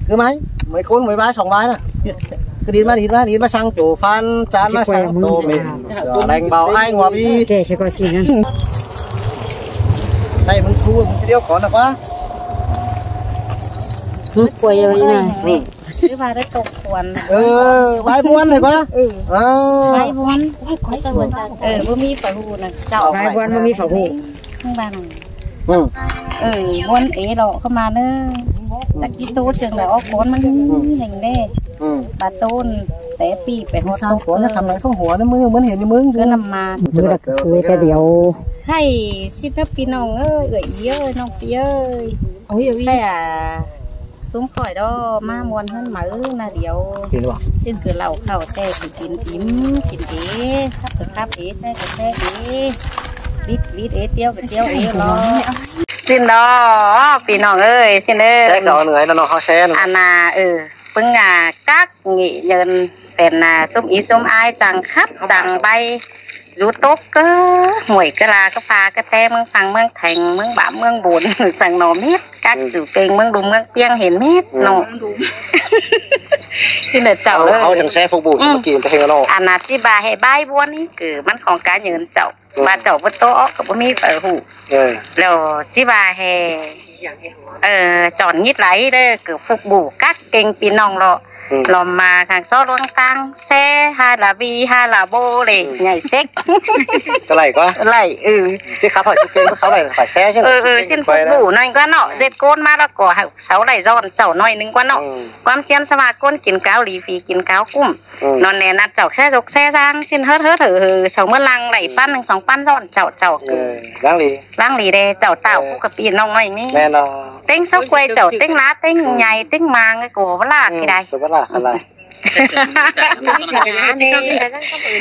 cứ mấy khốn 13 sòng bái nè cứ đi mà sang chỗ phan chán mà sang tô mình lành bảo ai ngọt đi kể cho coi xin đây mình thu mình điêu có là quá quay rồi này cứ vào đấy tục quần bái buôn này quá bái buôn bữa mi phải hù này chậu bái buôn bữa mi phải hù không bàn buôn ế lộ không mà nữa chắc đi tô chừng là ó conมันhình đây bà tôn té pi phải hót sao có nó làm lại khôngหัวnó mới hiện như mướn cứ nằm mà cười ta điều hay xin nó pi nong ơi ơi nong pi ơi ôi hay à xuống khỏi đó ma muôn hơn mở là điều xin cửa lẩu khẩu tè thì kín kín ế khắp ế xe ế lít ế tiêu ế lo xin đó pi nong ơi xin ơi xe đó người nó họ xe anh à bưng các nghị nhânเป็นส้มอีส้มไอจังครับจังใบยูทูบก็หวยก็ลาก็พาก็แต่เมืองฟังเมืองแทงเมืองบ่าเมืองบุญสั่งหน่อเม็ดกักจู่เก่งเมืองดุมเมืองเปียงเห็นเม็ดหน่อxin được chàoเลยเขาจังแซ่phục vụกินแต่เฮงกันเนาะอันนั้นที่บาให้ใบบัวนี่คือมันของการยืนเจ้าบาเจ้าบนโต๊ะกับบ่มีเปิดหูแล้วที่บาให้จอนยิดไหลเด้อคือphục vụ các kênhพี่น้องเราลมมาทางซอลวงตังแซ่ฮาลาบีฮาลาโบเลยใหญ่เซ็กก็ไหลก็ไหลchứ khá phải cái kênhเขาไหลphải xe chứ xin phục vụ nói quá nọ dệt côn mà đã có 6 ไหล giòn chảo nóiนึงquá nọความเชียนสมาก้นกินข้าวลีฟีกินข้าวกุ้มนอนแน่นัดเจ้าแค่จกแซ่ซางxinเฮ็ดสองเมื่อลังไหลปั้น1 2 ปั้นgiònเจ้าล้างลีเด้เจ้าเต่าคู่กับปีน้องน้อยนี่แม่นเต้งซอกกวยเจ้าเต้งล้าเต้งใหญ่เต้งมางไอ้โกวลากี่ใดอะไร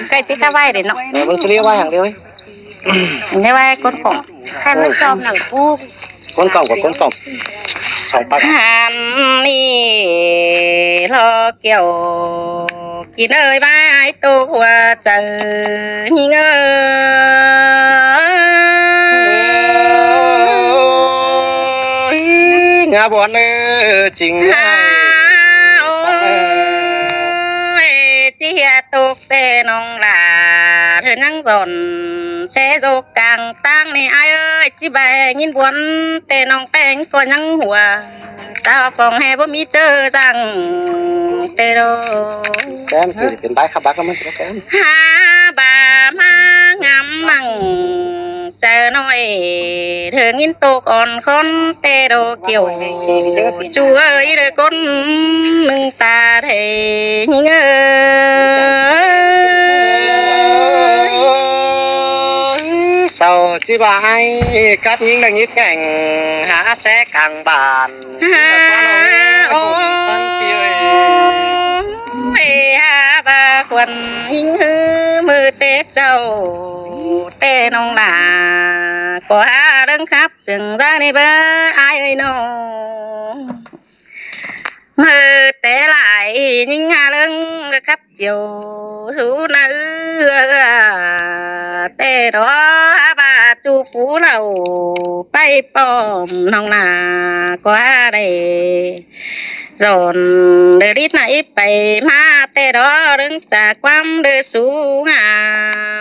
ใกล้ที่ข้าไหวเดี๋ยวเนาะมึงจะเรียกว่าอย่างเดียวไม่ว่าก้นกล่องแค่ไม่จอมหนังปูก้นกล่องกับก้นกล่อง2 ปักหันนี่รอเกี่ยวกินเอ้ยบ้าไอ้ตัวเจอหิงงาบอนจริงchia tục tê nong là thưa nhang giòn xe dô càng tăng này ai ơi chị bè nhìn buồn tê nong bèn có nhang hùa chào phòng hè bố mi chơi rằng tê đô xem thìเป็นbái khắp bác có mấy cái ha bà ma ngắm nằng chờ nói thường nhìn tô còn con tê đồ kiểu chú ơi đời con nâng ta thề nhìn sau chỉ bà ai cắt những đằng nhít cảnh há sẽ càng bàn bà quần hình hư mưa tết châu tê nông là có đứng khắp rừng ra đây bơ ai ơi nó mưa té lại nhưng lưng khắp chiều hữu nữ tê đó bà chu phú lầu bay bom nông là qua đây dồn để đít này bay ma tê đó đứng trả quam để xuống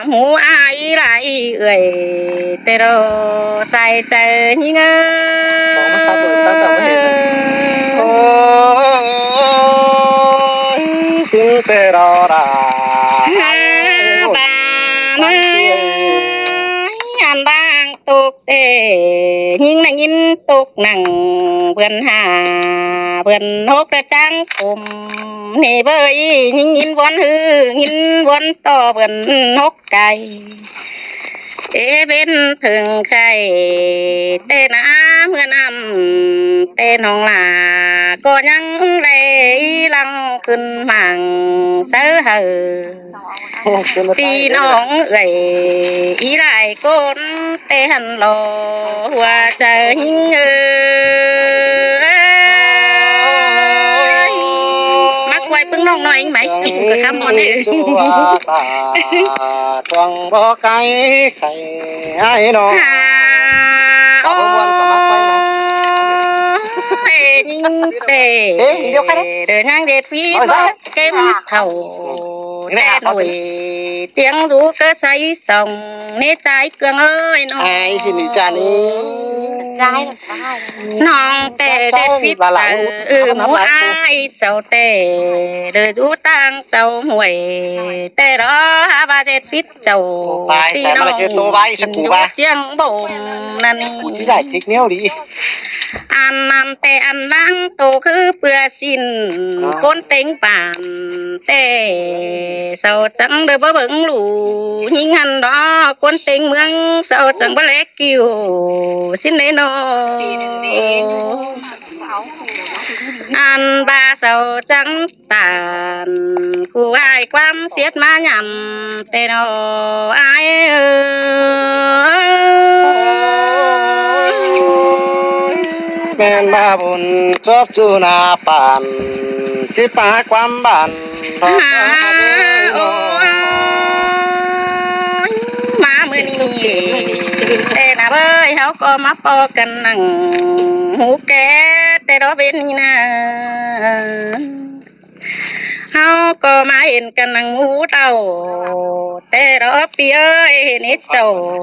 hú ai lại ơi tê đó sai chơi như xin tê đó là bà nói anh đang tục tê nhưng là nhìn tục nằng vườn hà vườn hốt ra trắng cùng nề bơi nhìn vón hư nhìn vón to vườn hốt cày thế bên thường khai tên mươn ăn tên hồng là có nhang đây lăng khinh màng sớ hờ đi nong gầy ý lại con tê hằn lò hòa chờ những mắc quay bưng nong nói anh mày cứ khăm con đi toàn bó cái khay ai nó nhìn tề đời nhang đẹp phi bó kem thầu tè nổi tiếng rú cơ say sòng nê trái cương ơi nó ai thì mình chả đi nòng tè đẹp phi chờ mua ai sầu tè đời rú tăng sầu huệ tè đó ba đẹp phi sầu tí nòng chiang bồn nani chỉ giải thích nêu đi ăn tè ăn lang tổ cứ bữa xin con tính bản tè sao chẳng được bỡ bững lù nhưng ăn đó con tính mương sao chẳng bỡ lẽ kiều xin lấy nó ăn ba sao chẳng tàn cụ ai quam xiết má nhằm tè nó ai men ba bùn chóp chu na bàn chỉ ba quam bàn má mưa nì tê na bơi háo có má po cần nằng hú ké tê đó bên na háo có má in cần nằng hú đầu tê đó pi ơi nít chầu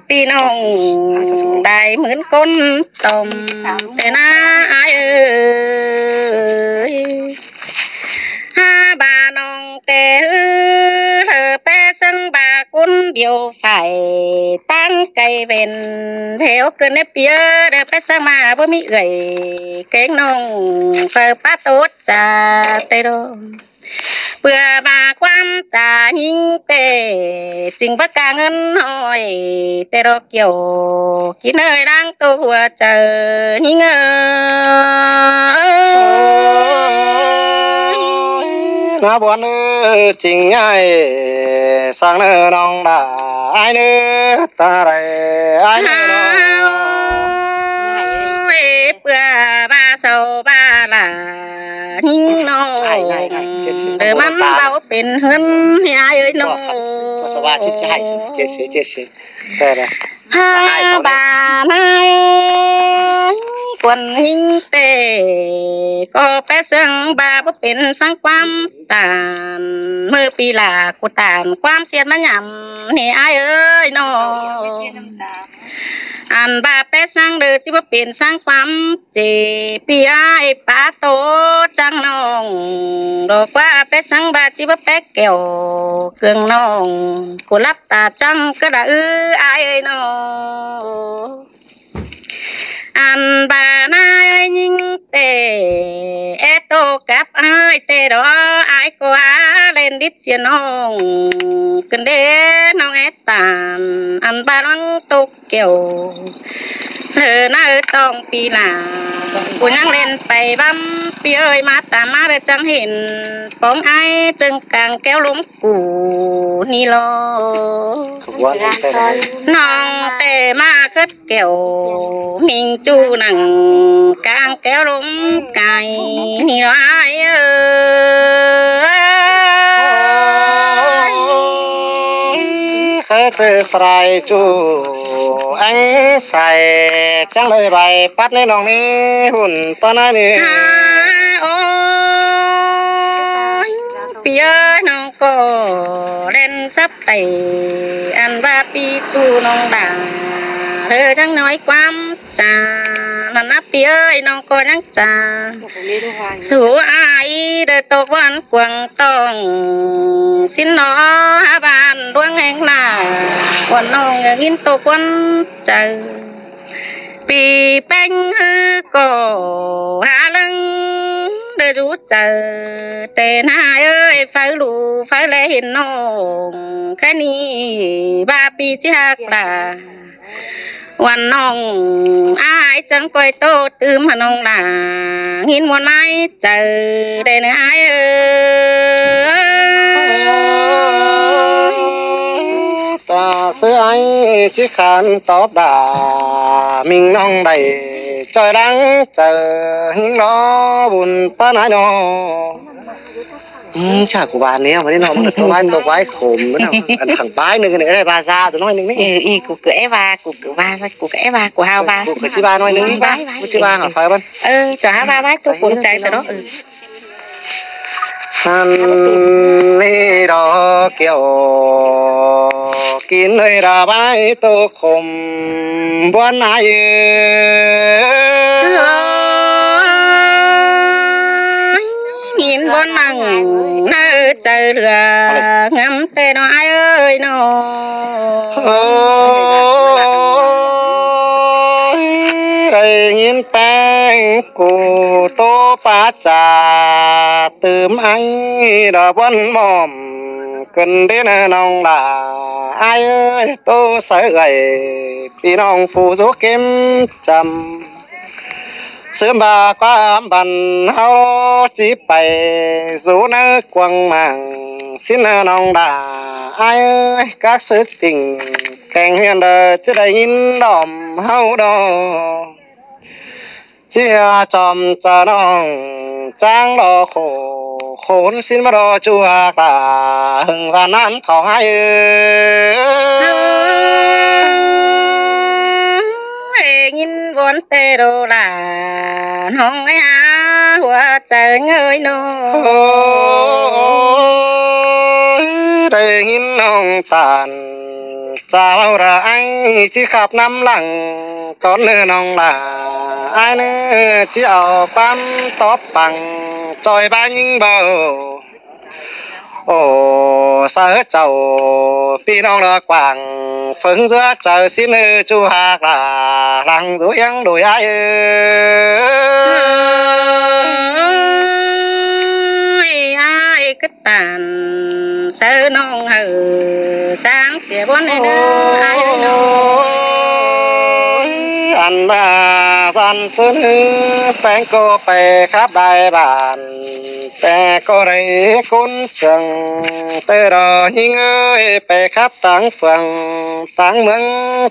pi nong đại mướn con tôm tê na ai ơi ha bà nong tê thờ pe sân bà quân điều phải tăng cây ven theo cơn nếp bia đờ pe sang mà bố mỹ gầy cái nong phờ pa tốt trà tê đô bữa bà quan trà nhìn tê chừng bất cả ngân hỏi tê đô kiểu khi nơi đang tu chờ nhìn na buồn chính ai sang nơi nong đã ai nữa ta đây ai nữa bữa ba sầu ba là nhìn nó để mắm bao bên hơn thì ai ơi nó số ba xin chạy chết đây đây ha bà nay quần nhìn tề có bé sang ba búp bên sang quam tàn mơ pi là của tàn quam xiết má nhầm thì ai ơi nó ăn ba bé sang đời thì búp bên sang quam chỉ pi ai ba tô trăng nong đồ qua bé sang ba chỉ búp bé kẹo cường nong của lắp tà trăng cứ đã ai ơi nó ăn bà nay nhìn tề tô cáp ai tề đó ai có lên đít xiên hồng cần đế nong tàn ăn ba lăng tô kiểu na tông pi là cô nhang lên bay băm pi ơi má ta má để chẳng hiện bóng ai chân càng kéo lúng củ ni lo nong tề má cất kiểu mình chu nằng càng kéo lúng cài ni lo ai khơi từ sài chu anh xài chẳng lời bài phát lên lòng đi hùn ta nói đi bia nong có đen sắp tẩy ăn ba pi chu nong đà đời đang nói quam trà là nắp bia ơi nong có nhang trà số ai đời tổ quan quảng tòng xin nó bàn đoan anh là quan nong nghìn tổ quan trời vì bánh hư cổ hạ lưng đời rút chờ tên hai ơi phải lù phải lẽ hiện nong cái ni ba pi chỉ hạc là quan nong ai chẳng coi tô tư mà nong là nghìn một mai chờ đây này ai ta sẽ ai chỉ khăn tóc đà mình nong đầy trời đang chờ những nó buồn pa nái nó ชากูบานเนี้ยวันนี้น้องมันตัวไว้ขมมันอันขังป้ายนึงนี่ได้บาซาตัวน้อยนึงนี่กูเกะว่ากูเกะว่ากูเกะว่ากูฮาวว่ากูชิบาน้อยนึงนี่บ้ากูชิบาหน่อยไฟบ้านจะฮาวว่าตัวปุ่นใจตัวเนาะฮันนี่ดอกเกี่ยวกินเลยระบายตัวขมบวนไหนหินบนนั่งน่าใจเรืองำแต่น้อยเอ้ยน้อได้ยินแป้งกูโตป้าจ่าตื่มไอ้ดอกวันมอมกันเด่นน้องด่าไอ้เอ้ยโตใส่ไอ้พี่น้องผู้สุเข้มจำซื้อบาความบันเฮาจีไปสู่นักกวางมังสิ้นน้องด่าไอ้เอ้ยกักสึกติ่งแข่งเฮียนเดอจะได้ยินดอมเฮาดอเจียจอมจะน้องจางรอโขนสิ้นมารอจัวตาหึงร้านนั้นเขาให้ยินวนเตโรลาน้องไอ้อาหัวใจเงยน้องได้ยินน้องตานเจ้าระไอที่ขับน้ำหลังก่อนเนื้อน้องลาไอ้เนื้อที่เอาปั๊มตบปังจอยบ้านยิงเบาโอ้เสือเจ้าพี่น้องระกวางฝึงเสือเจ้าสิ้นจูหากลาหลังจูยังดูไอ้cái tàn sơ non hờ sáng xỉa bốn này nữa ai ơi nó anh bà san sơn bánh cô bè khắp đại bản bè cô đây cún sừng tê đò nhinh ơi bè khắp trắng phường trắng mướn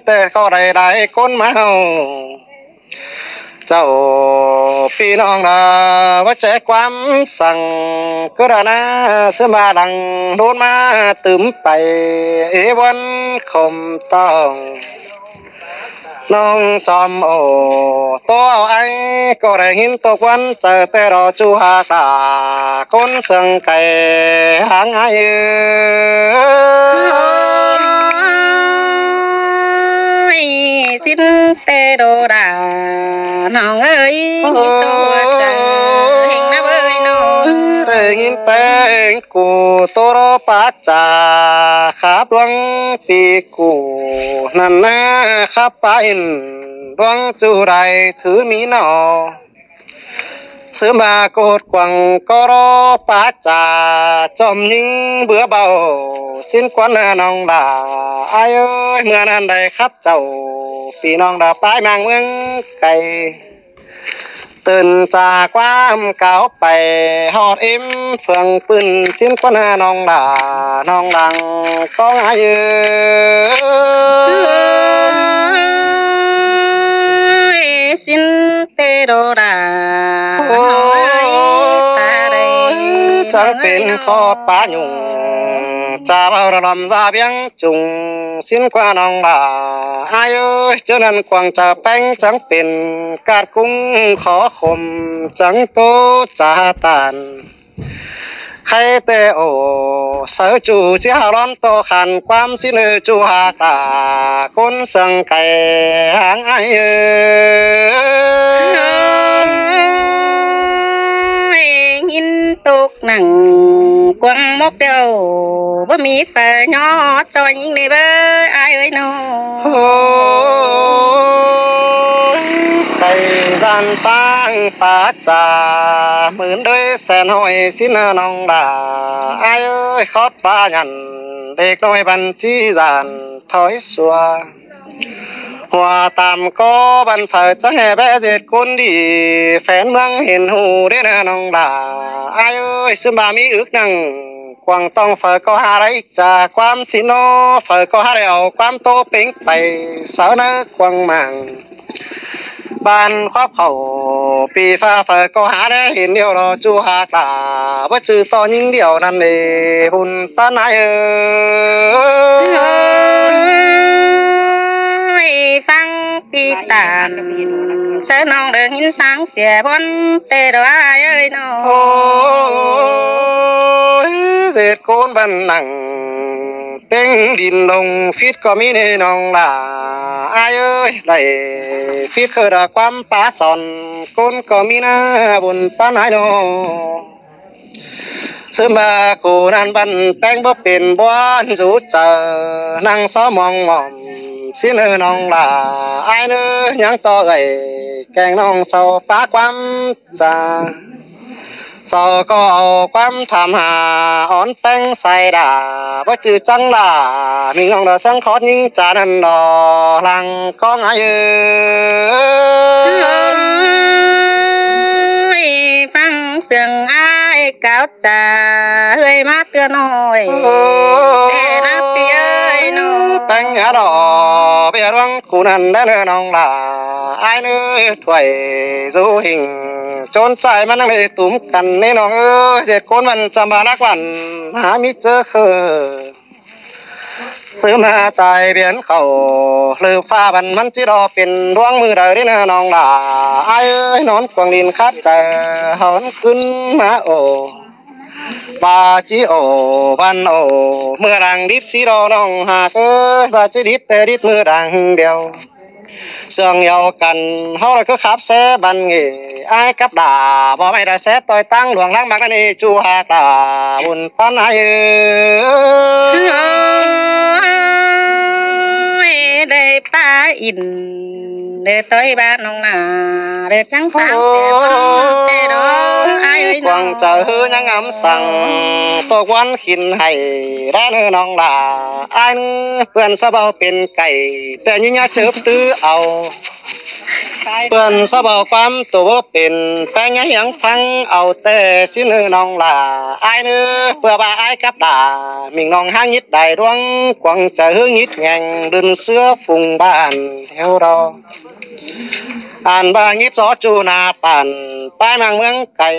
tê cô đây đại cún máuเจ้าพี่น้องนะว่าใจความสั่งก็ได้นะเสมาดังโดนมาตึมไปวันคมต้องน้องจอมโอตัวไอ้ก็ได้หินตกวันเจอแต่รอจูหากาคนเสียงไก่หางไอ้xin tê đồ đàน้องเอ้ยตัวใจเฮงนะเอ้ยน้องได้ยินแป้งกูตัวรอปัจจาขับดวงปีกูนั่นนะครับไปดวงจูไรถือมีหนอซื้อมาโกดกวังก็รอปัจจาจอมยิงเบื่อเบาสิ้นควันน้องด่าไอ้เอ้ยเมื่อนั้นได้ครับเจ้าพี่น้องด่าป้ายมังเมืองไก่ตื่นจากความเก่าไปหอดอิ่มเฟืองปืนสิ้นควันน้องด่าน้องดังก็ไอ้เอ้ยสิ้นเตโดดาน้องเอ้ยตาได้จังเป็นขอป้าหยุ่งจะเอาระลำซาเบียงจุงสิ้นกว่าน้องด่าไอ้เอ้ยเจ้านั้นกวางจะแป้งจังเป็นกาดกุ้งขอคมจังโตจ่าตานใครเตโอเสือจูเสียร้อนโตขันความสิ้นจูหากาคนสังไก่หางไอ้เอ้ยยินตุกหนังกวางมกเดียวบ่มีไฟย่อจอยยิงในเบ้อไอ้เอ้ยน้องใครดันตั้งปาจ่าเหมือนด้วยแสนหอยสิ้นน้องด่าไอ้เอ้ยขอดป้ายันเด็กน้อยบัญชีจานถอยสัวหัวตามก็บันเฟิดจะแห่แบเจ็ดคนดีแฟนเมืองเห็นหูได้นะน้องด่าไอ้เอ้ยซึมบามีอึกนังกวางต้องเฟิดก็หาไรจากความสิโนเฟิดก็หาได้เอาความโตเป่งไปสาวนักกวางมัง บ้านครอบเขาปีฟ้าเฝอก็หาได้เห็นเดียวรอจูหากตาว่าจือต่อยิ่งเดียวนั่นเองหุ่นป้านายฟังปีตานเสนองเดินหินสางเสียบนเตะดอยเอ้ยน้อง โอ้ยเศษโคนบันหนังเต็งดินลงฟิตก็มีในน้องล่ะอายเอ้ยได้ฟิตคือดอกความป่าสอนคนก็มีหน้าบุญป้านายน้องซื้อมากูนั่นบันแป้งบ่เป็นบ้านสูเจอนั่งซ้อมองมอมสิเนอน้องล่ะอายเนื้อยังต่อไอ้แกงน้องเศร้าป้าความจาเศร้าก็เอาความทำหาอ่อนแป้งใส่ด่าว่าจือจังล่ะมีน้องดอสังขอดยิงจานันดอหลังก็ไงฟังเสียงอ้ายก้าวจ่าเฮ้ยมาเตือนหน่อยแต่นับเปียยน้อง แป้งหาดอเบียร้องกูนั่นได้เนื้อน้องล่ะไอ้เนื้อถวยสู้หิงจนใจมันนั่งเลยตุ้มกันในน้องเจ็ดคนมันจำบานักวันหามิเจอซื้อมาตายเบียนเขาเลือฟ้าบันมันจิรอเป็นดวงมือใดได้เนื้อน้องล่ะไอ้เอ้ยนอนกวางดินคัดใจหอนขึ้นมาโอบาจิโอบันโอเมื่อรังดิดสีรอน้องหากบาจิดิดแต่ดิดมือรังเดียวเสื่องเยากันเฮาเลยก็ขับแซ่บันเงไอ้กับด่าบ่ไม่ได้แซ่ต่อยตั้งหลวงลังมักนั่นเอจูหากด่าบุญปันไอ้ได้ป้าอินเด้ต้อยบ้านน้องนาเด้จังสามเสียบนเตดอไอ้กวางเจอยังงำสั่งตกวันขินให้ได้เนื้อน้องด่าไอ้เพื่อนสะเบาเป็นไก่แต่ยิ่งยาเจ็บตื้อเอาเพื่อนสะเบาความตัวเป็นแป้งยังฟังเอาแต่สิเนื้อน้องล่ะไอ้เนื้อเพื่อบ่าไอ้กับด่ามิงน้องห้างยิดได้ดวงกวางเจอยิดแงงดึนเสื้อฟุงบ้านเฮวรออ่านบางยิดสอจูนาปั่นป้ายนางเมืองไก่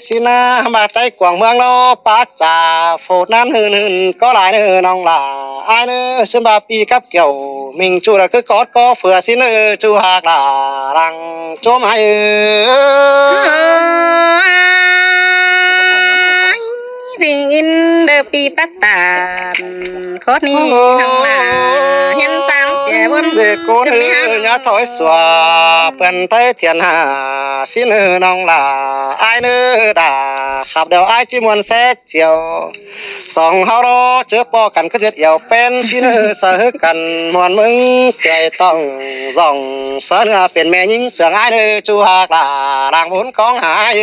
สินามาใต้กวางเมืองโลปากจ่าโฟดนั้นหืนก็หลายเนื้อน้องล่ะไอ้เนื้อซึมบาปีกับเกี่ยวมิงจูระคือกอดก็เฟื่อสิเนื้อจูหากล่ะรังโจมให้ได้ยินเด้อปีปัตตานโคตรนี้น้องนาเห็นสางเสียบน เด็กโกนเฮือยาถอยสวาเปิ้นไทยเทียนหาสิเนื้อน้องล่ะไอ้เนื้อด่าขับเดี๋ยวไอ้จิมวนแซ่เจียวสองเฮารอเจอปอกันก็จะเดี่ยวเป็นสิเนื้อสะฮึกกันมวนมึงใจต้องส่องเสเนื้อเป็นแม่ยิงเสืองไอ้เนื้อจูหากล่ะร่างบุญของหาย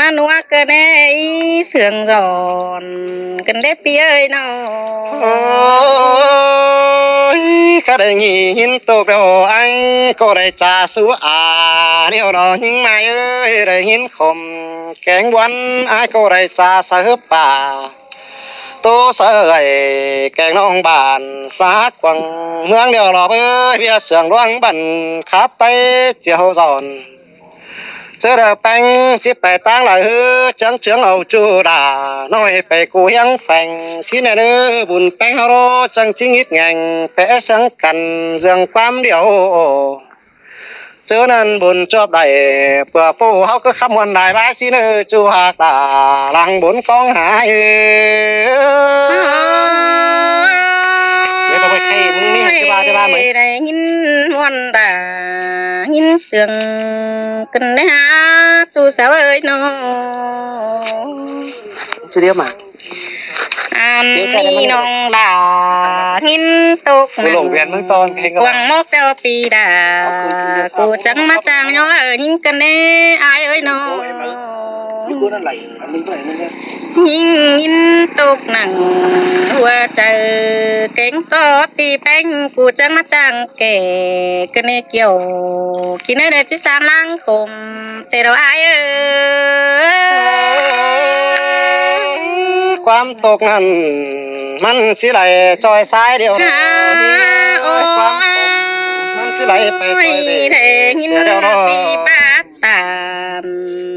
มานัวกันได้เสื่องจอนกันได้เปียยน้องก็ได้ยินตกเดียวไอ้ก็ได้จ่าสู้เดี๋ยวรอยิงมาได้ยินคมแกงวันไอ้ก็ได้จ่าสืบป่าตัวเสยแกงน้องบ้านสากวังเมืองเดียวรอเบียเสืองดวงบันขับไปเจียวจอนเจอแป้งจิบไปตั้งหลายจังเฉียงเอาจูด่าน้อยไปกูยังแฝงสิเนเด้อบุญแป้งเฮาจังจิงิดแงงแปะสังกันเรื่องความเดียวเจอนั้นบุญจบได้เพื่อปู่เฮาก็คำวันได้บายสิเนอจูหากด่าหลังบุญกองหายเดี๋ยวต้องไปใครมึงนี่จะบ้าไหมได้ยินวันด่ายินเสียงกันได้หาจูสาวเอ้ยน้องจะเดียวมาอันนี้น้องด่ายินตกหลงเวียนเมืองตอนกวางมกเดาปีด่ากูจังมาจางย้อยยิงกันแน่อายเอ้ยน้องยินตกหนังหัวใจเก่งก็ปีแป้งกูจังมาจางแก่กันแน่เกี่ยวกินได้ได้ที่สามล้างคมแต่เราอายเอ้ยความตกนั้น มันchỉ lại trôi sai điềuความมันchỉ lạiไป thế nhìn bị bát tàn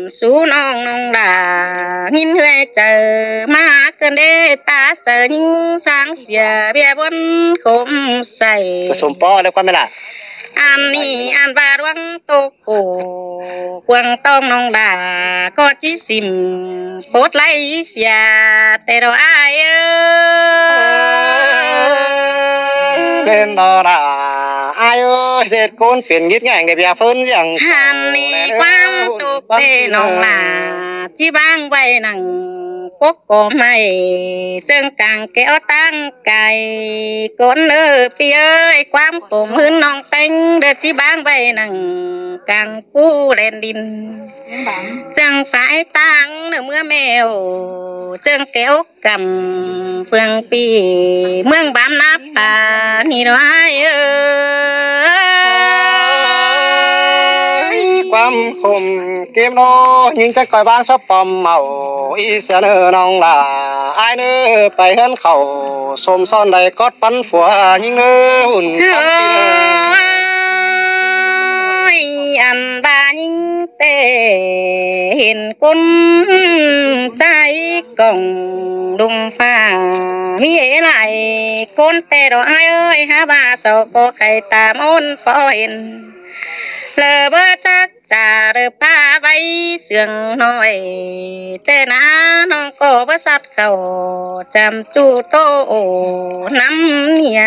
sú nong là nhìn huệ chờ mà cơn đê ba giờ nhìn sáng xìa bia bốn khom say ผสมป้อแล้วความไม่ล่ะ อันนี้อันบาดวังโตโกกวางต้องนองดาก็จิสิมโพดไล่เสียแต่เราอายlên đó là ai ơi dệt côn phiền nhít ngành để bia phun rằng หันนี่ความตกเตนองลาที่บ้างไว้หนังกบก็ไม่เจิงกลางแก้วตั้งไก่ก้นพี่เอ้ยความผมหื้นน้องเป็งเดือดที่บ้างไว้หนังกลางปูแลนดินจังฝ่ายตังเมื่อแมวเจิงแก้วกำเฟืองปีเมืองบามนับป่านี่น้อยความคมเกมโนยิงจะก่อยบางซับปอมเมาอีเสนอน้องล่ะไอ้เนื้อไปเห็นเขาสมซ่อนใดกอดปันฝัวยิงหุ่นปันปีอันบายิงเตเห็นคนใจกล่องดุงฟ้ามีอะไรคนแต่ดอกเอ้ยหาบาสอก็ไข่ตามอ้นฟอเห็นเลอเบอจักจ่าเรือป้าใบเสียงน้อยแต่น้าน้องก็บ่สัตว์เขาจำจูโตน้ำเนี่ย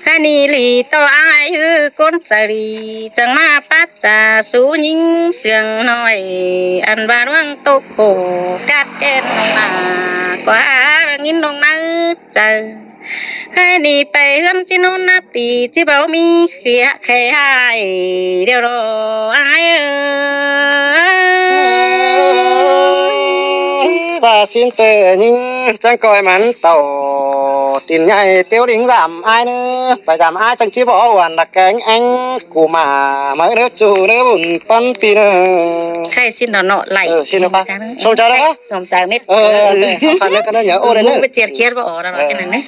คณีลีต่ออายคือคนจรีจังมาปัจจาสูยิงเสียงน้อยอันบานวังตกโขกัดแก่นน้องลากว่างินน้องนักเจอแค่นี้ไปเฮือนจิโนนับปีที่เบามีเขียแค่ให้เดี๋ยวรออายvà xin tờ nhưng chẳng coi mắn tàu tiền nhảy tiêu đính giảm ai nữa phải giảm ai chẳng chỉ bỏ hoàn là cánh anh của mà mấy đứa chủ đứa bùn phân pì nữa ใครสิ้นดอกเนาะไหล xin được không xong trời đó สมใจเม็ด khăn nữa cái nó nhớ ô đây มึ nữa งไปเจียดเคียดบ่ออกแล้วเนาะแค่นั้นนะ